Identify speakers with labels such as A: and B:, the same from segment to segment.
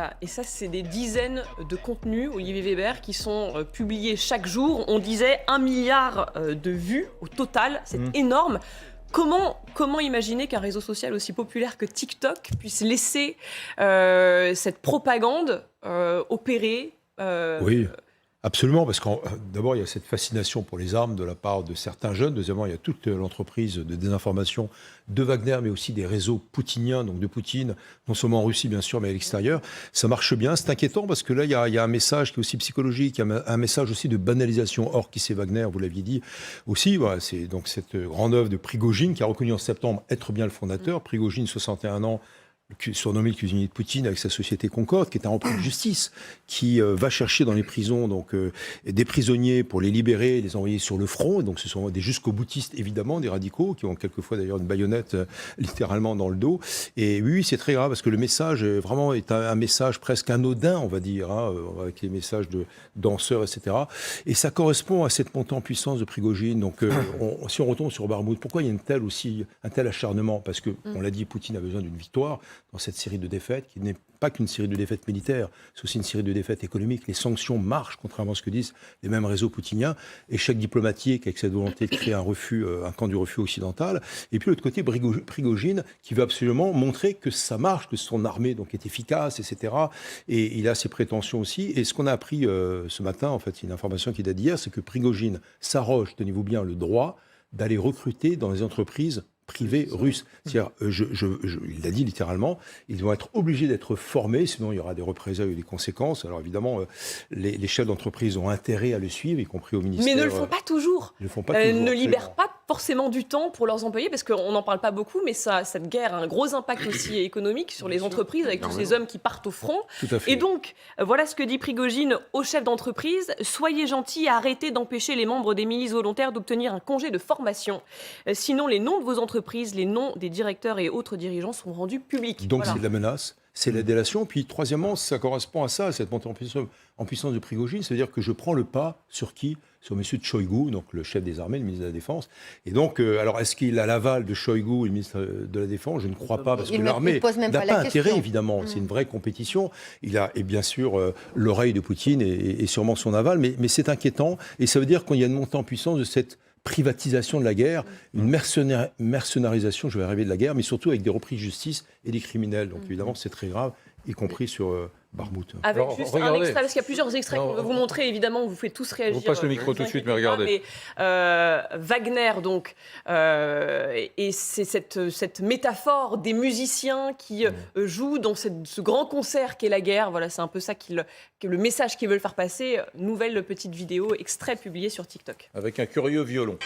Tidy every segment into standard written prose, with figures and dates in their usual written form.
A: Voilà, et ça, c'est des dizaines de contenus, Olivier Weber, qui sont publiés chaque jour. On disait 1 milliard de vues au total, c'est énorme. Comment imaginer qu'un réseau social aussi populaire que TikTok puisse laisser cette propagande opérer
B: Oui, absolument, parce que d'abord, il y a cette fascination pour les armes de la part de certains jeunes. Deuxièmement, il y a toute l'entreprise de désinformation de Wagner, mais aussi des réseaux poutiniens, donc de Poutine, non seulement en Russie, bien sûr, mais à l'extérieur. Ça marche bien. C'est inquiétant parce que là, il y a un message qui est aussi psychologique, il y a un message aussi de banalisation. Or, qui c'est Wagner, vous l'aviez dit aussi. Voilà, c'est donc cette grande œuvre de Prigojine qui a reconnu en septembre être bien le fondateur. Prigojine, 61 ans, surnommé le cuisinier de Poutine, avec sa société Concorde, qui est un repris de justice, qui va chercher dans les prisons des prisonniers pour les libérer et les envoyer sur le front. Et donc ce sont des jusqu'au-boutistes, évidemment, des radicaux, qui ont quelquefois d'ailleurs une baïonnette littéralement dans le dos. Et oui, c'est très grave, parce que le message vraiment est un message presque anodin, on va dire, avec les messages de danseurs, etc. Et ça correspond à cette montée en puissance de Prigojine. Donc si on retombe sur Barmout, pourquoi il y a un tel acharnement? Parce que, on l'a dit, Poutine a besoin d'une victoire dans cette série de défaites, qui n'est pas qu'une série de défaites militaires, c'est aussi une série de défaites économiques. Les sanctions marchent, contrairement à ce que disent les mêmes réseaux poutiniens. Échec diplomatique avec cette volonté de créer un camp du refus occidental. Et puis, de l'autre côté, Prigojine, qui veut absolument montrer que ça marche, que son armée donc, est efficace, etc. Et il a ses prétentions aussi. Et ce qu'on a appris ce matin, en fait, c'est une information qui date d'hier, c'est que Prigojine s'arroge, tenez-vous bien, le droit d'aller recruter dans les entreprises privés russes. C'est-à-dire, il l'a dit littéralement, ils vont être obligés d'être formés, sinon il y aura des représailles ou des conséquences. Alors évidemment, les chefs d'entreprise ont intérêt à le suivre, y compris au ministère.
A: Mais ne le font pas toujours.
B: Ne le font pas toujours.
A: Ne libèrent pas forcément du temps pour leurs employés, parce qu'on n'en parle pas beaucoup, mais cette guerre a un gros impact aussi économique sur les entreprises, avec tous ces hommes qui partent au front.
B: Tout à fait.
A: Et donc, voilà ce que dit Prigojine aux chefs d'entreprise. Soyez gentils et arrêtez d'empêcher les membres des milices volontaires d'obtenir un congé de formation. Sinon, les noms de vos entreprises, les noms des directeurs et autres dirigeants sont rendus publics.
B: Donc c'est de la menace, c'est la délation. Puis troisièmement, ça correspond à ça, à cette montée en puissance de Prigojine. C'est-à-dire que je prends le pas sur qui? Sur M. Tchoïgou, donc le chef des armées, le ministre de la Défense. Et donc, alors est-ce qu'il a l'aval de Tchoïgou, le ministre de la Défense? Je ne crois pas, parce que l'armée n'a pas intérêt, évidemment. C'est une vraie compétition. Il a, et bien sûr, l'oreille de Poutine et sûrement son aval, mais c'est inquiétant. Et ça veut dire qu'il y a une montée en puissance de cette privatisation de la guerre, une mercénarisation, je vais arriver de la guerre, mais surtout avec des repris de justice et des criminels. Donc évidemment, c'est très grave, y compris sur Barmout.
A: Avec juste un extrait, parce qu'il y a plusieurs extraits qu'on veut vous montrer, évidemment, vous faites tous réagir.
C: On passe le micro tout de suite, mais regardez.
A: Wagner, donc, et c'est cette métaphore des musiciens qui jouent dans ce grand concert qu'est la guerre. Voilà, c'est un peu ça que le message qu'ils veulent faire passer. Nouvelle petite vidéo, extrait publié sur TikTok.
C: Avec un curieux violon.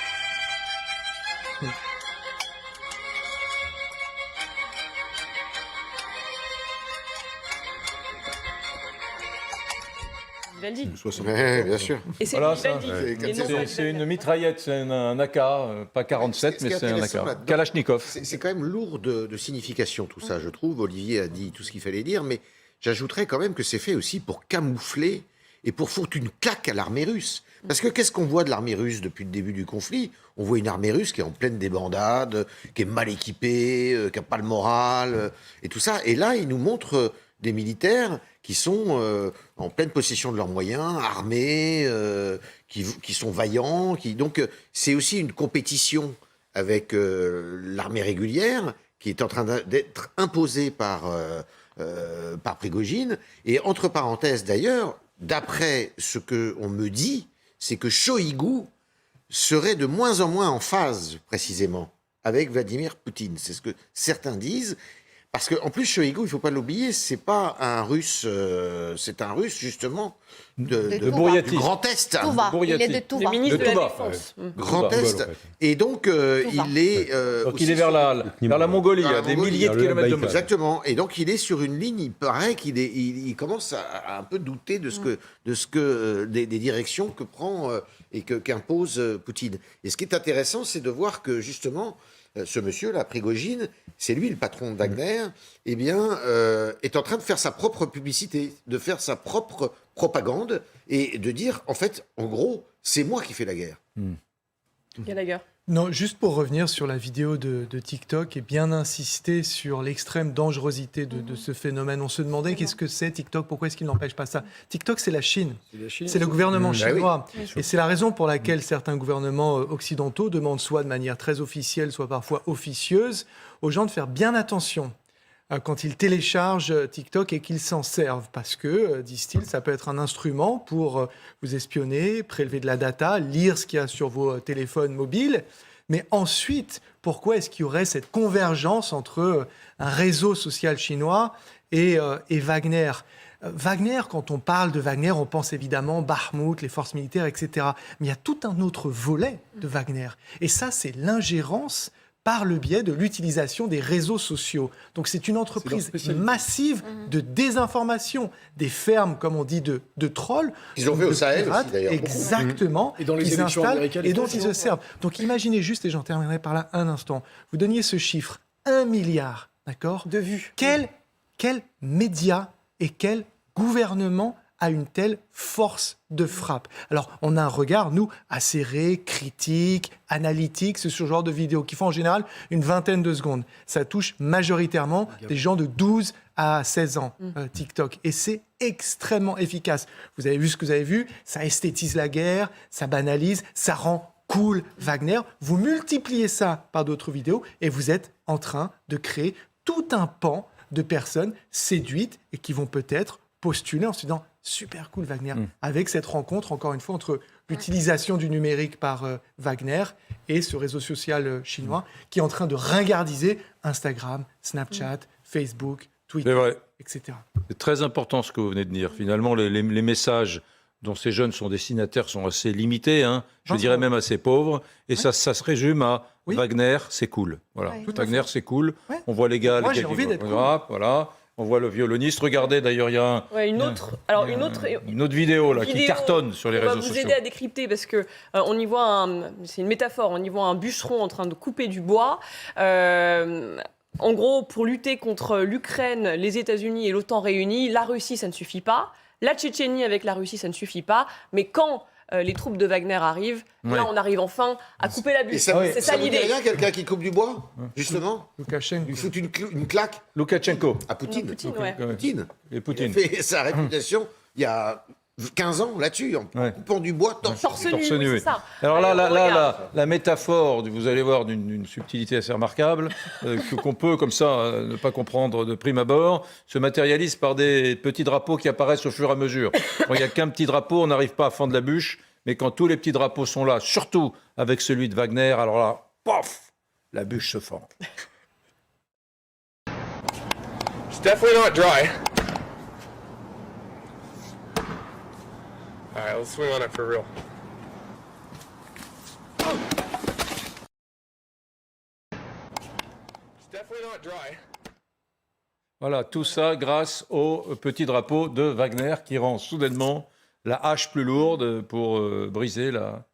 A: Vivaldi.
D: Oui, bien sûr.
A: Et c'est
C: Voilà,
A: Vivaldi.
C: C'est une mitraillette, c'est un AK, pas 47, mais c'est un AK. Kalachnikov.
D: C'est quand même lourd de signification tout ça, je trouve. Olivier a dit tout ce qu'il fallait dire, mais j'ajouterais quand même que c'est fait aussi pour camoufler et pour foutre une claque à l'armée russe. Parce que qu'est-ce qu'on voit de l'armée russe depuis le début du conflit? On voit une armée russe qui est en pleine débandade, qui est mal équipée, qui n'a pas le moral, et tout ça. Et là, il nous montre des militaires qui sont en pleine possession de leurs moyens, armés, qui sont vaillants. Donc c'est aussi une compétition avec l'armée régulière qui est en train d'être imposée par Prigojine. Et entre parenthèses d'ailleurs, d'après ce qu'on me dit, c'est que Tchoïgou serait de moins en moins en phase, précisément, avec Vladimir Poutine. C'est ce que certains disent. Parce qu'en plus, Tchoïgou, il ne faut pas l'oublier, c'est pas un Russe, c'est un Russe, justement,
C: de Bouriatis.
D: Du Grand Est.
E: Touva. Il est de Touva.
A: Le ministre de la
C: Touva,
A: Défense.
D: Grand Est. Et donc, il est...
C: Donc il est vers la Mongolie, à des milliers de kilomètres de mer.
D: Exactement. Et donc, il est sur une ligne, il paraît il commence à un peu douter de ce que des directions que prend et qu'impose Poutine. Et ce qui est intéressant, c'est de voir que, justement, ce monsieur-là, Prigojine, c'est lui le patron de Wagner, eh bien, est en train de faire sa propre publicité, de faire sa propre propagande et de dire, en fait, en gros, c'est moi qui fais la guerre.
A: Gallagher.
E: Non, juste pour revenir sur la vidéo de TikTok et bien insister sur l'extrême dangerosité de ce phénomène. On se demandait qu'est-ce que c'est TikTok, pourquoi est-ce qu'il n'empêche pas ça. TikTok, c'est la Chine. C'est le gouvernement chinois.
D: oui.
E: Et c'est la raison pour laquelle certains gouvernements occidentaux demandent soit de manière très officielle, soit parfois officieuse, aux gens de faire bien attention quand ils téléchargent TikTok et qu'ils s'en servent. Parce que, disent-ils, ça peut être un instrument pour vous espionner, prélever de la data, lire ce qu'il y a sur vos téléphones mobiles. Mais ensuite, pourquoi est-ce qu'il y aurait cette convergence entre un réseau social chinois et Wagner ? Wagner, quand on parle de Wagner, on pense évidemment Bakhmout, les forces militaires, etc. Mais il y a tout un autre volet de Wagner. Et ça, c'est l'ingérence par le biais de l'utilisation des réseaux sociaux. Donc c'est une entreprise massive de désinformation, des fermes, comme on dit, de trolls.
D: Ils ont fait au Sahel aussi, d'ailleurs.
E: Exactement.
F: Et dans les élections américaines.
E: Et dont ils se servent. Donc imaginez juste, et j'en terminerai par là un instant, vous donniez ce chiffre, 1 milliard, d'accord,
A: De vues.
E: Quel média et quel gouvernement a une telle force de frappe? Alors, on a un regard, nous, acéré, critique, analytique, c'est ce genre de vidéos qui font en général une vingtaine de secondes. Ça touche majoritairement des gens de 12 à 16 ans, TikTok. Et c'est extrêmement efficace. Vous avez vu ce que vous avez vu, ça esthétise la guerre, ça banalise, ça rend cool Wagner. Vous multipliez ça par d'autres vidéos et vous êtes en train de créer tout un pan de personnes séduites et qui vont peut-être postuler en se disant super cool Wagner, avec cette rencontre, encore une fois, entre l'utilisation du numérique par Wagner et ce réseau social chinois qui est en train de ringardiser Instagram, Snapchat, Facebook, Twitter, etc.
C: C'est très important ce que vous venez de dire. Finalement, les messages dont ces jeunes sont destinataires sont assez limités, je dirais même assez pauvres, et ça se résume à Wagner, c'est cool. Voilà. Wagner, c'est cool.
E: Ouais.
C: On voit les gars,
E: Moi,
C: les
E: j'ai
C: gars qui
E: envie d'être
C: vont-
E: cool.
C: voilà. On voit le violoniste. Regardez, d'ailleurs, il y a
A: Une autre
C: vidéo là, qui
A: vidéo
C: cartonne sur les
A: on va
C: réseaux
A: vous
C: sociaux.
A: aider à décrypter parce que on y voit c'est une métaphore, on y voit un bûcheron en train de couper du bois. En gros, pour lutter contre l'Ukraine, les États-Unis et l'OTAN réunis, la Russie, ça ne suffit pas. La Tchétchénie avec la Russie, ça ne suffit pas. Mais quand les troupes de Wagner arrivent, là, on arrive enfin à couper la
D: Et
A: bûche.
D: ça,
A: C'est ça
D: ça vous dit
A: l'idée.
D: rien, quelqu'un qui coupe du bois, justement
E: Loukachenko.
D: Lui fout une claque
C: Loukachenko.
D: à Poutine.
A: Poutine, ouais.
D: Poutine.
C: Et
D: Il
C: Poutine.
D: a fait sa réputation il y a 15 ans là-dessus, en coupant du bois torse.
A: Torse nu,
C: Torse
A: oui,
C: nu,
A: c'est
C: oui.
A: ça.
C: Alors là,
A: regarde.
C: la métaphore, vous allez voir, d'une subtilité assez remarquable, qu'on peut, comme ça, ne pas comprendre de prime abord, se matérialise par des petits drapeaux qui apparaissent au fur et à mesure. Quand il n'y a qu'un petit drapeau, on n'arrive pas à fendre la bûche, mais quand tous les petits drapeaux sont là, surtout avec celui de Wagner, alors là, pof, la bûche se fend.
F: It's definitely not dry. All right, let's swing on it for real. It's definitely not dry.
C: Voilà, tout ça grâce au petit drapeau de Wagner qui rend soudainement la hache plus lourde pour briser la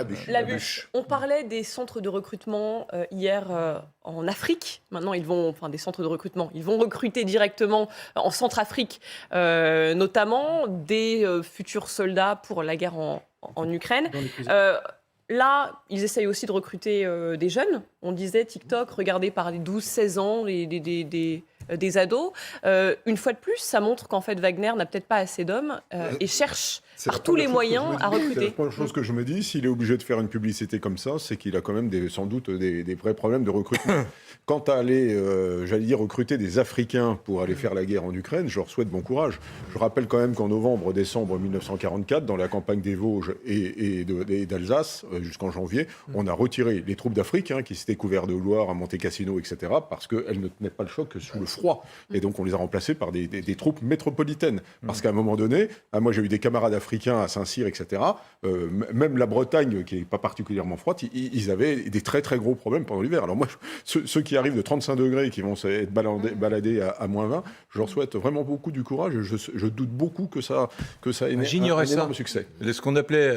D: bûche.
A: La bûche. On parlait des centres de recrutement hier en Afrique. Maintenant, des centres de recrutement, ils vont recruter directement en Centrafrique, notamment des futurs soldats pour la guerre en Ukraine. Là, ils essayent aussi de recruter des jeunes. On disait TikTok, regardé par les 12-16 ans, des ados. Une fois de plus, ça montre qu'en fait, Wagner n'a peut-être pas assez d'hommes et cherche par tous les moyens à recruter.
G: C'est la première chose que je me dis, s'il est obligé de faire une publicité comme ça, c'est qu'il a quand même sans doute des vrais problèmes de recrutement. Quant à aller, recruter des Africains pour aller faire la guerre en Ukraine, je leur souhaite bon courage. Je rappelle quand même qu'en novembre-décembre 1944, dans la campagne des Vosges et d'Alsace, jusqu'en janvier, on a retiré les troupes d'Afrique, qui s'étaient couvertes de gloire à Monte Cassino, etc., parce qu'elles ne tenaient pas le choc que sous le froid. Et donc on les a remplacées par des troupes métropolitaines. Parce qu'à un moment donné, moi j'ai eu des camarades africains à Saint-Cyr, etc., même la Bretagne, qui n'est pas particulièrement froide, ils avaient des très très gros problèmes pendant l'hiver. Alors moi, ceux qui arrivent de 35 degrés et qui vont être baladés à moins 20, je leur souhaite vraiment beaucoup du courage. Je doute beaucoup que ça ait un énorme succès.
C: Ce qu'on appelait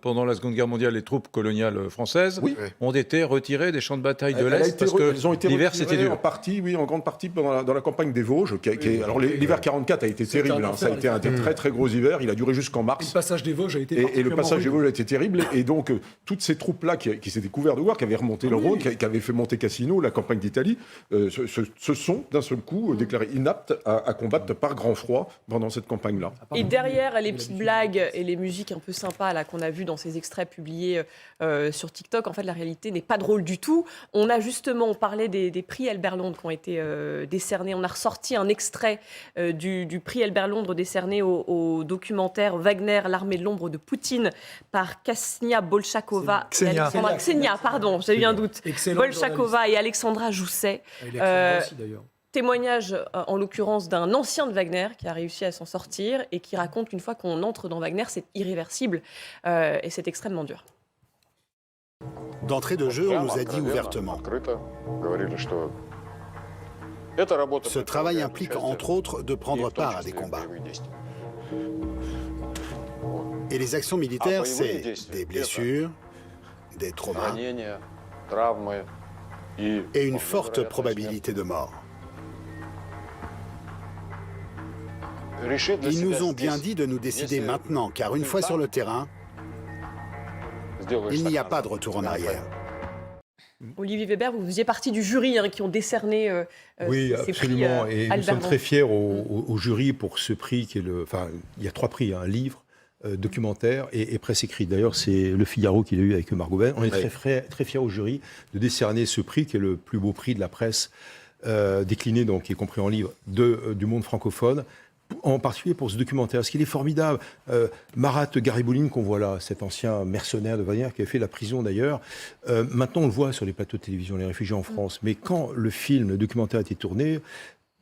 C: pendant la Seconde Guerre mondiale les troupes coloniales françaises ont été retirées des champs de bataille de l'Est parce que l'hiver c'était dur.
G: En grande partie dans la campagne des Vosges. Alors l'hiver 44 a été terrible. Ça a été un très très gros hiver. Il a duré jusqu'en mars. mars.
H: Le passage des Vosges a été
G: Et le
H: particulièrement
G: passage des
H: rude.
G: Vosges a été terrible. Et donc, toutes ces troupes-là qui s'étaient couvertes de gloire, qui avaient remonté le Rhône, qui avaient fait monter Cassino, la campagne d'Italie, se sont d'un seul coup déclarés inaptes à combattre par grand froid pendant cette campagne-là.
A: Et derrière les petites blagues et les musiques un peu sympas là, qu'on a vues dans ces extraits publiés sur TikTok, en fait, la réalité n'est pas drôle du tout. On parlait des prix Albert Londres qui ont été décernés. On a ressorti un extrait du prix Albert Londres décerné au documentaire Wagner, l'armée de l'ombre de Poutine par Ksenia Bolshakova. Ksenia, pardon, j'ai eu un doute. Bolshakova et Alexandra Jousset.
H: Aussi, d'ailleurs.
A: Témoignage, en l'occurrence, d'un ancien de Wagner qui a réussi à s'en sortir et qui raconte qu'une fois qu'on entre dans Wagner, c'est irréversible et c'est extrêmement dur.
I: D'entrée de jeu, on nous a dit ouvertement. Ce travail implique entre autres de prendre part à des combats. Et les actions militaires, c'est des blessures, des traumas et une forte probabilité de mort. Ils nous ont bien dit de nous décider maintenant, car une fois sur le terrain, il n'y a pas de retour en arrière.
A: Olivier Weber, vous faisiez partie du jury qui ont décerné
B: Oui,
A: ces
B: absolument.
A: prix
B: Et nous
A: Albert
B: sommes
A: Londres.
B: très fiers au jury pour ce prix qui est Enfin, il y a 3 prix, un livre, documentaire et presse écrite. D'ailleurs, c'est Le Figaro qui l'a eu avec Margot Ben. On est très fiers au jury de décerner ce prix qui est le plus beau prix de la presse décliné, donc y compris en livre, du monde francophone. En particulier pour ce documentaire, ce qu'il est formidable. Marat Garibouline, qu'on voit là, cet ancien mercenaire de Wagner, qui a fait la prison d'ailleurs, maintenant on le voit sur les plateaux de télévision, les réfugiés en France, mais quand le documentaire a été tourné,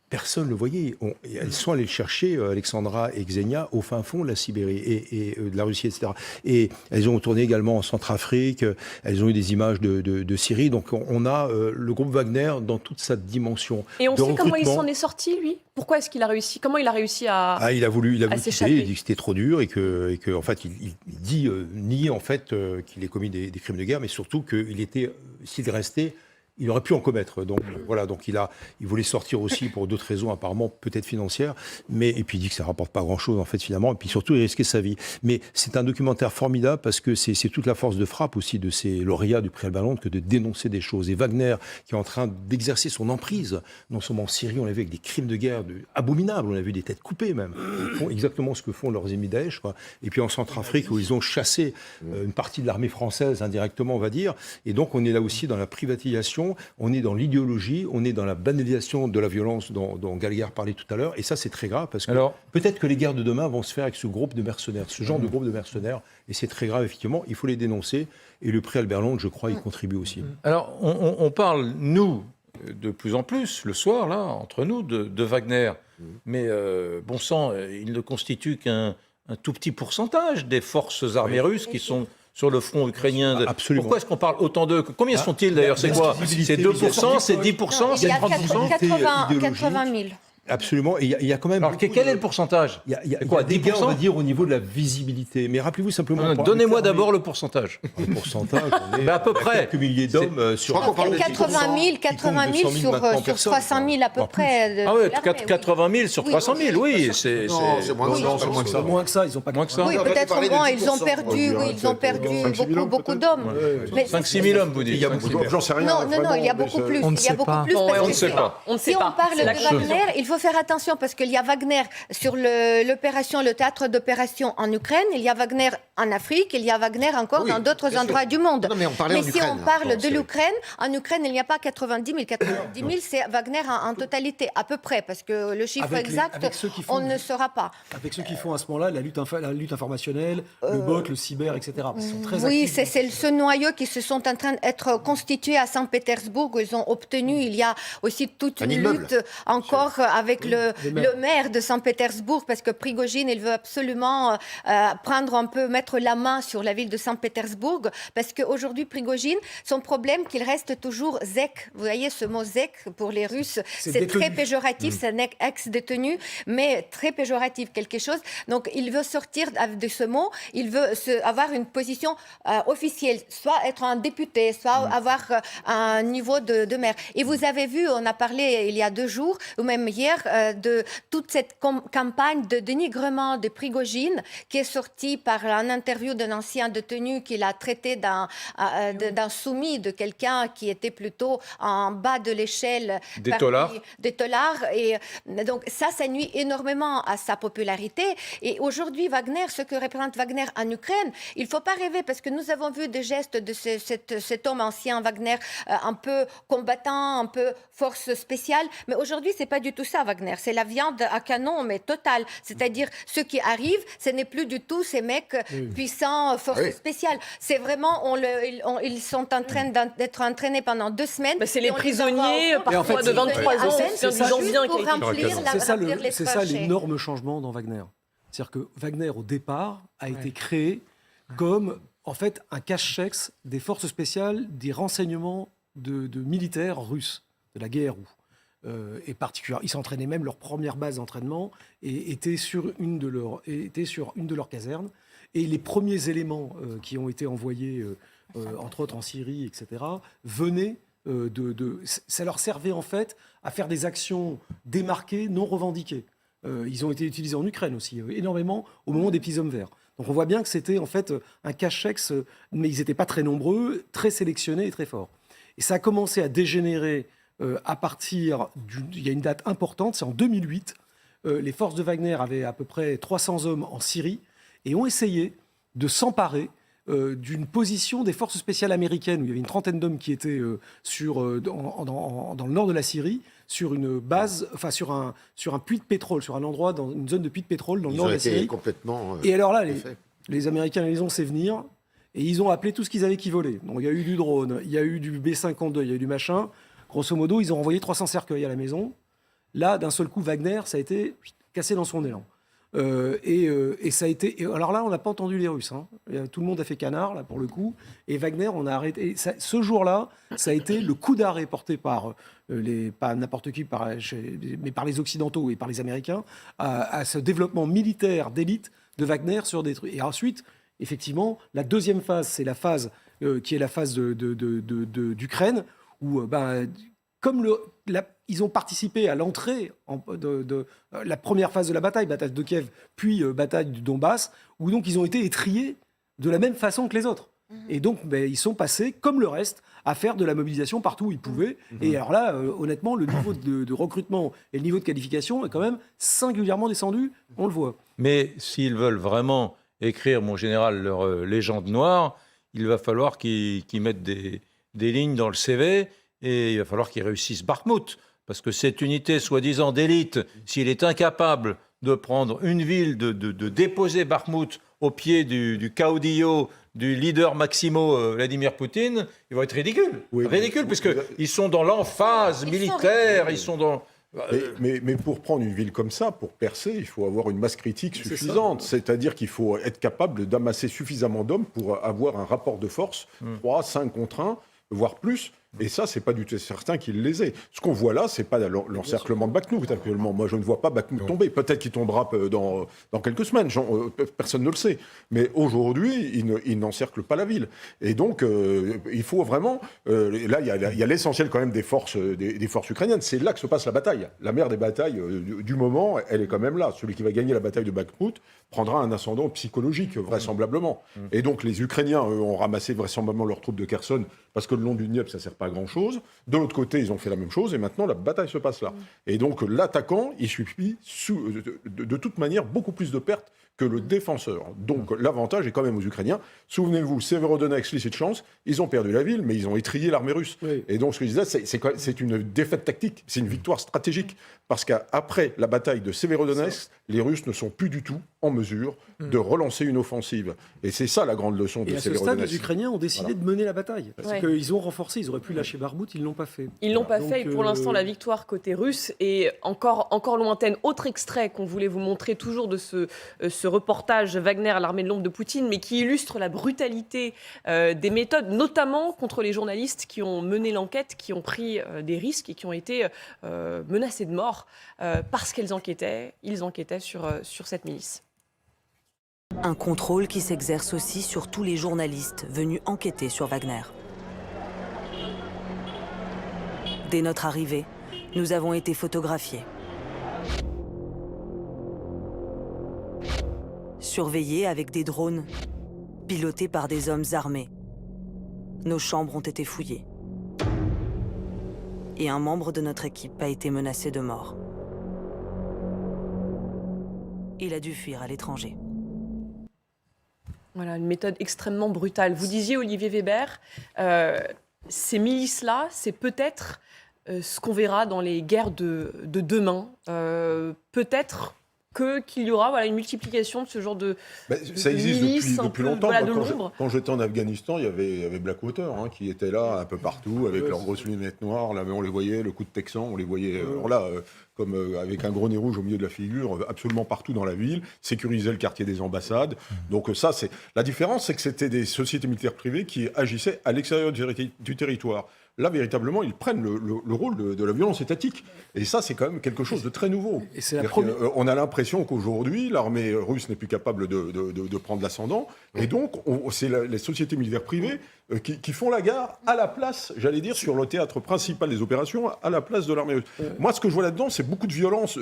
B: personne ne le voyait. Elles sont allées le chercher, Alexandra et Ksenia, au fin fond de la Sibérie et de la Russie, etc. Et elles ont tourné également en Centrafrique, elles ont eu des images de Syrie. Donc on a le groupe Wagner dans toute sa dimension.
A: Et on
B: de
A: sait comment il
B: recrutement.
A: s'en est sorti, lui ? Pourquoi est-ce qu'il a réussi ? Comment il a réussi à...
B: Il a voulu
A: s'échapper.
B: quitter, il dit que c'était trop dur et que en fait, il nie en fait qu'il ait commis des crimes de guerre, mais surtout qu'il était, s'il restait, il aurait pu en commettre. Donc voilà, donc il voulait sortir aussi pour d'autres raisons apparemment peut-être financières, et puis il dit que ça rapporte pas grand-chose en fait finalement, et puis surtout il risquait sa vie. Mais c'est un documentaire formidable parce que c'est toute la force de frappe aussi de ces lauréats du prix Albert Londres que de dénoncer des choses. Et Wagner qui est en train d'exercer son emprise, non seulement en Syrie, on l'a vu avec des crimes de guerre abominables, on a vu des têtes coupées même. Ils font exactement ce que font leurs ennemis Daesh, quoi. Et puis en Centrafrique où ils ont chassé une partie de l'armée française indirectement, on va dire. Et donc on est là aussi dans la privatisation. On est dans l'idéologie, on est dans la banalisation de la violence dont Galliard parlait tout à l'heure. Et ça, c'est très grave parce que peut-être que les guerres de demain vont se faire avec ce groupe de mercenaires, ce genre de groupe de mercenaires. Et c'est très grave, effectivement. Il faut les dénoncer. Et le prix Albert Londres, je crois, y contribue aussi.
C: Alors, on parle, nous, de plus en plus, le soir, là, entre nous, de Wagner. Mais, bon sang, il ne constitue qu'un tout petit pourcentage des forces armées russes qui sont sur le front ukrainien.
B: Absolument.
C: Pourquoi est-ce qu'on parle autant d'eux ? Combien sont-ils d'ailleurs ? C'est quoi ? C'est 2%, c'est 10%, c'est 30%.
J: 80 000.
B: Absolument. Et il y a quand même.
C: Alors, quel est le pourcentage ?
B: Il y a quoi, des gains, on va dire, au niveau de la visibilité. Mais rappelez-vous simplement.
C: Donnez-moi d'abord le pourcentage.
B: Le pourcentage, on est
C: à peu près.
B: quelques milliers d'hommes sur.
J: 80 000 sur 300 000 à peu près.
C: Ah oui, 80 000 sur 300 000, oui. C'est
D: moins que ça.
H: Moins que ça, ils ont pas
C: moins que ça.
J: Oui, peut-être moins, ils ont perdu beaucoup d'hommes.
C: 5-6 000 hommes, vous dites.
G: J'en sais rien.
J: Non, il y a beaucoup plus.
E: On ne sait pas.
C: On ne sait pas.
J: Si on parle de Wagner, il faut faire attention parce qu'il y a Wagner sur le théâtre d'opération en Ukraine, il y a Wagner en Afrique, il y a Wagner encore dans d'autres endroits du monde.
D: Non, mais on parlait en
J: si
D: Ukraine,
J: on parle
D: là.
J: de l'Ukraine, en Ukraine, il n'y a pas 90 000. 90 000, c'est Wagner en totalité, à peu près, parce que le chiffre exact, on ne saura pas.
H: Avec ceux qui font à ce moment-là la lutte informationnelle, le bot, le cyber, etc. Ils sont très
J: Oui,
H: actifs.
J: c'est ce noyau qui se sont en train d'être constitués à Saint-Pétersbourg. Ils ont obtenu, il y a aussi toute une lutte encore avec le maire de Saint-Pétersbourg, parce que Prigojine, il veut absolument mettre la main sur la ville de Saint-Pétersbourg, parce qu'aujourd'hui, Prigojine, son problème, qu'il reste toujours zèque. Vous voyez, ce mot zèque, pour les Russes, c'est très péjoratif, c'est un ex-détenu, mais très péjoratif, quelque chose. Donc, il veut sortir de ce mot, il veut avoir une position officielle, soit être un député, soit avoir un niveau de maire. Et vous avez vu, on a parlé il y a 2 jours, ou même hier, de toute cette campagne de dénigrement de Prigojine qui est sortie par une interview d'un ancien détenu qu'il a traité d'un soumis, de quelqu'un qui était plutôt en bas de l'échelle.
C: Des tolards.
J: Des tolards. Et donc ça nuit énormément à sa popularité. Et aujourd'hui, Wagner, ce que représente Wagner en Ukraine, il ne faut pas rêver parce que nous avons vu des gestes de cet homme ancien, Wagner, un peu combattant, un peu force spéciale. Mais aujourd'hui, ce n'est pas du tout ça, Wagner. C'est la viande à canon, mais totale. C'est-à-dire, ceux qui arrivent, ce n'est plus du tout ces mecs puissants, force spéciale. C'est vraiment, ils sont en train d'être entraînés pendant 2 semaines.
A: Bah, c'est les prisonniers, parfois de 23 ans,
H: c'est ça l'énorme changement dans Wagner. C'est-à-dire que Wagner, au départ, a été créé comme, en fait, un cache-chèque des forces spéciales, des renseignements de militaires russes de la guerre. Et particulièrement, ils s'entraînaient même leur première base d'entraînement et étaient sur une de leurs casernes. Et les premiers éléments qui ont été envoyés, entre autres en Syrie, etc., venaient ça leur servait en fait à faire des actions démarquées, non revendiquées. Ils ont été utilisés en Ukraine aussi, énormément, au moment des petits hommes verts. Donc on voit bien que c'était en fait un cache-chèque, mais ils n'étaient pas très nombreux, très sélectionnés et très forts. Et ça a commencé à dégénérer à partir il y a une date importante, c'est en 2008. Les forces de Wagner avaient à peu près 300 hommes en Syrie et ont essayé de s'emparer d'une position des forces spéciales américaines où il y avait une trentaine d'hommes qui étaient dans le nord de la Syrie, sur une base, enfin sur un puits de pétrole, sur un endroit, dans une zone de puits de pétrole dans le nord de la Syrie.
D: Complètement,
H: et alors là, les Américains les ont fait venir et ils ont appelé tout ce qu'ils avaient qui volait. Donc il y a eu du drone, il y a eu du B-52, il y a eu du machin. Grosso modo, ils ont envoyé 300 cercueils à la maison. Là, d'un seul coup, Wagner, ça a été cassé dans son élan. Et ça a été. Alors là, on n'a pas entendu les Russes. Hein. Tout le monde a fait canard là pour le coup. Et Wagner, on a arrêté. Ce jour-là, ça a été le coup d'arrêt porté par pas n'importe qui, mais par les Occidentaux et par les Américains à ce développement militaire d'élite de Wagner sur des trucs. Et ensuite, effectivement, la deuxième phase, c'est la phase qui est la phase d'Ukraine où comme ils ont participé à l'entrée de la première phase de la bataille de Kiev, puis bataille du Donbass, où donc ils ont été étriés de la même façon que les autres. Et donc, ils sont passés, comme le reste, à faire de la mobilisation partout où ils pouvaient. Et alors là, honnêtement, le niveau de recrutement et le niveau de qualification est quand même singulièrement descendu, on le voit.
C: Mais s'ils veulent vraiment écrire, mon général, leur légende noire, il va falloir qu'ils mettent des lignes dans le CV et il va falloir qu'ils réussissent Bakhmout. Parce que cette unité soi-disant d'élite, s'il est incapable de prendre une ville, de déposer Bakhmout au pied du caudillo, du leader Maximo Vladimir Poutine, ils vont être ridicules.
G: Oui,
C: ridicules, puisqu'ils sont dans l'emphase militaire, ils sont dans...
G: Mais pour prendre une ville comme ça, pour percer, il faut avoir une masse critique suffisante. C'est-à-dire qu'il faut être capable d'amasser suffisamment d'hommes pour avoir un rapport de force, 3, 5 contre 1, voire plus. Et ça, c'est pas du tout certain qu'il les ait. Ce qu'on voit là, c'est pas l'encerclement de Bakhmout actuellement. Moi, je ne vois pas Bakhmout tomber. Peut-être qu'il tombera dans quelques semaines. Personne ne le sait. Mais aujourd'hui, il n'encercle pas la ville. Et donc, il faut vraiment... là, il y a l'essentiel quand même des forces ukrainiennes. C'est là que se passe la bataille. La mère des batailles du moment, elle est quand même là. Celui qui va gagner la bataille de Bakhmout prendra un ascendant psychologique, vraisemblablement. Et donc, les Ukrainiens, eux, ont ramassé vraisemblablement leurs troupes de Kherson parce que le long du Dniepr, ça ne sert pas à grand-chose. De l'autre côté, ils ont fait la même chose et maintenant, la bataille se passe là. Et donc, l'attaquant, il subit de toute manière beaucoup plus de pertes que le défenseur. Donc, l'avantage est quand même aux Ukrainiens. Souvenez-vous, Severodonetsk, Lysychansk, ils ont perdu la ville, mais ils ont étrillé l'armée russe. Oui. Et donc, ce que je disais, c'est une défaite tactique, c'est une victoire stratégique. Parce qu'après la bataille de Severodonetsk, les Russes ne sont plus du tout en mesure de relancer une offensive. Et c'est ça la grande leçon de Severodonetsk.
H: Et à ce stade, les Ukrainiens ont décidé de mener la bataille. Parce qu'ils ont renforcé, ils auraient pu lâcher Bakhmout, ils ne l'ont pas fait.
A: Ils ne l'ont pas fait, et pour l'instant, la victoire côté russe est encore lointaine. Autre extrait qu'on voulait vous montrer, toujours de ce reportage Wagner à l'armée de l'ombre de Poutine, mais qui illustre la brutalité des méthodes, notamment contre les journalistes qui ont mené l'enquête, qui ont pris des risques et qui ont été menacés de mort parce qu'ils enquêtaient sur cette milice.
K: Un contrôle qui s'exerce aussi sur tous les journalistes venus enquêter sur Wagner. Dès notre arrivée, nous avons été photographiés. surveillés avec des drones, pilotés par des hommes armés. Nos chambres ont été fouillées. Et un membre de notre équipe a été menacé de mort. Il a dû fuir à l'étranger.
A: Voilà, une méthode extrêmement brutale. Vous disiez, Olivier Weber, ces milices-là, c'est peut-être ce qu'on verra dans les guerres de demain. Peut-être qu'il y aura une multiplication de ce genre de
G: ça existe
A: milices
G: depuis longtemps.
A: de
G: Moi,
A: l'ombre.
G: quand j'étais en Afghanistan, il y avait Blackwater qui était là un peu partout avec leurs grosses lunettes noires. Là, on les voyait, le coup de Texan, on les voyait comme avec un gros nez rouge au milieu de la figure, absolument partout dans la ville, sécurisaient le quartier des ambassades. Donc ça, c'est la différence, c'est que c'était des sociétés militaires privées qui agissaient à l'extérieur du territoire. Là, véritablement, ils prennent le rôle de la violence étatique. Et ça, c'est quand même quelque chose de très nouveau.
H: Et c'est
G: on a l'impression qu'aujourd'hui, l'armée russe n'est plus capable de prendre l'ascendant. Et donc, c'est les sociétés militaires privées qui font la guerre à la place, j'allais dire, sur le théâtre principal des opérations, à la place de l'armée russe. Moi, ce que je vois là-dedans, c'est beaucoup de violence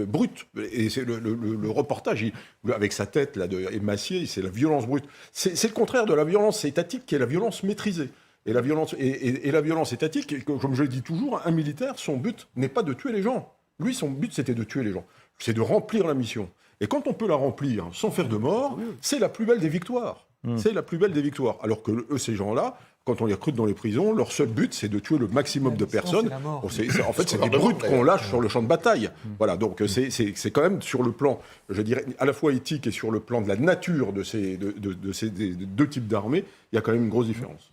G: brute. Et c'est le reportage, avec sa tête là, de Massier, c'est la violence brute. C'est le contraire de la violence étatique, qui est la violence maîtrisée. Et la violence étatique, comme je le dis toujours, un militaire, son but n'est pas de tuer les gens. Lui, son but, c'était de tuer les gens. C'est de remplir la mission. Et quand on peut la remplir sans faire de mort, c'est la plus belle des victoires. C'est la plus belle des victoires. Alors que ces gens-là, quand on les recrute dans les prisons, leur seul but, c'est de tuer le maximum de personnes. En fait, c'est des brutes qu'on lâche sur le champ de bataille. Voilà, donc c'est quand même sur le plan, je dirais, à la fois éthique et sur le plan de la nature de ces deux types d'armées, il y a quand même une grosse différence.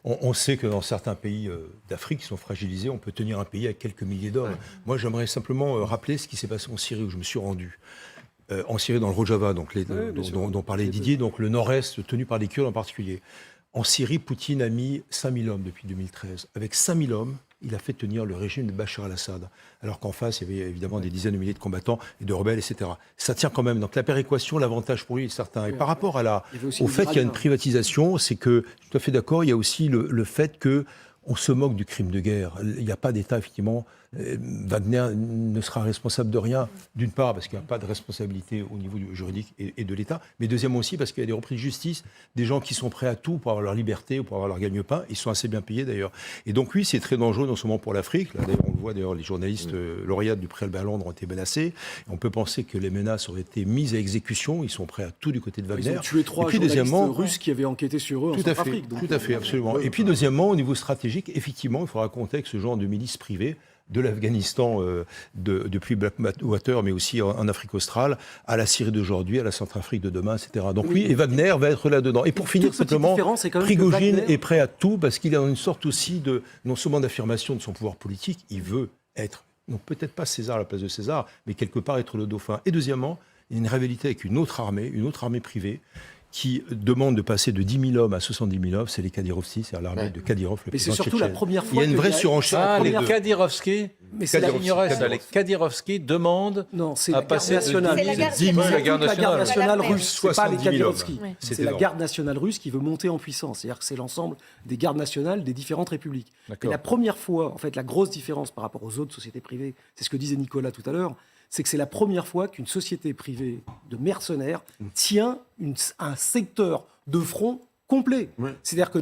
B: On sait que dans certains pays d'Afrique qui sont fragilisés, on peut tenir un pays à quelques milliers d'hommes. Moi, j'aimerais simplement rappeler ce qui s'est passé en Syrie, où je me suis rendu. En Syrie, dans le Rojava, dont parlait Didier, donc le nord-est, tenu par les Kurdes en particulier. En Syrie, Poutine a mis 5000 hommes depuis 2013. Avec 5000 hommes, il a fait tenir le régime de Bachar al-Assad. Alors qu'en face, il y avait évidemment des dizaines de milliers de combattants et de rebelles, etc. Ça tient quand même. Donc la péréquation, l'avantage pour lui est certain. Et par rapport au fait qu'il y a une privatisation, c'est que, je suis tout à fait d'accord, il y a aussi le fait que on se moque du crime de guerre. Il n'y a pas d'État, effectivement. Wagner ne sera responsable de rien, d'une part parce qu'il n'y a pas de responsabilité au niveau juridique et de l'État, mais deuxièmement aussi parce qu'il y a des reprises de justice, des gens qui sont prêts à tout pour avoir leur liberté ou pour avoir leur gagne-pain. Ils sont assez bien payés d'ailleurs. Et donc oui, c'est très dangereux non seulement pour l'Afrique. Là, on le voit d'ailleurs, les journalistes lauréats du prix Albert Londres ont été menacés. On peut penser que les menaces auraient été mises à exécution. Ils sont prêts à tout du côté de Wagner.
H: Ils ont tué 3 journalistes russes qui avaient enquêté sur eux en Centrafrique.
B: Tout à fait, absolument. Et puis deuxièmement, au niveau stratégique, effectivement, il faudra compter avec ce genre de milices privées de l'Afghanistan depuis Blackwater, mais aussi en Afrique australe, à la Syrie d'aujourd'hui, à la Centrafrique de demain, etc. Donc oui, et Wagner va être là-dedans. Et pour finir simplement, Prigojine est prêt à tout parce qu'il a une sorte aussi de, non seulement d'affirmation de son pouvoir politique, il veut être, non peut-être pas César à la place de César, mais quelque part être le dauphin. Et deuxièmement, il y a une rivalité avec une autre armée privée, qui demande de passer de 10 000 hommes à 70 000 hommes, c'est les Kadyrovski, c'est l'armée de Kadyrov, le président tchétchène.
H: Mais c'est surtout la première fois.
B: Il y a une vraie surenchère.
C: Les Kadyrovski, les Kadyrovski demandent à passer de
H: la garde nationale russe, c'est pas les
B: 70 000
H: Kadyrovski. C'est la garde nationale russe qui veut monter en puissance. C'est-à-dire que c'est l'ensemble des gardes nationales des différentes républiques. Et la première fois, en fait, la grosse différence par rapport aux autres sociétés privées, c'est ce que disait Nicolas tout à l'heure, c'est que c'est la première fois qu'une société privée de mercenaires tient un secteur de front complet. C'est-à-dire que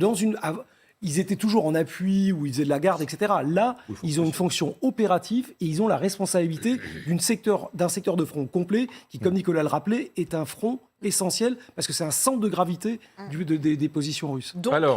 H: ils étaient toujours en appui, ou ils faisaient de la garde, etc. Là, ils ont une fonction opérative et ils ont la responsabilité d'un secteur de front complet qui, comme Nicolas le rappelait, est un front essentiel parce que c'est un centre de gravité des positions russes.
C: Alors,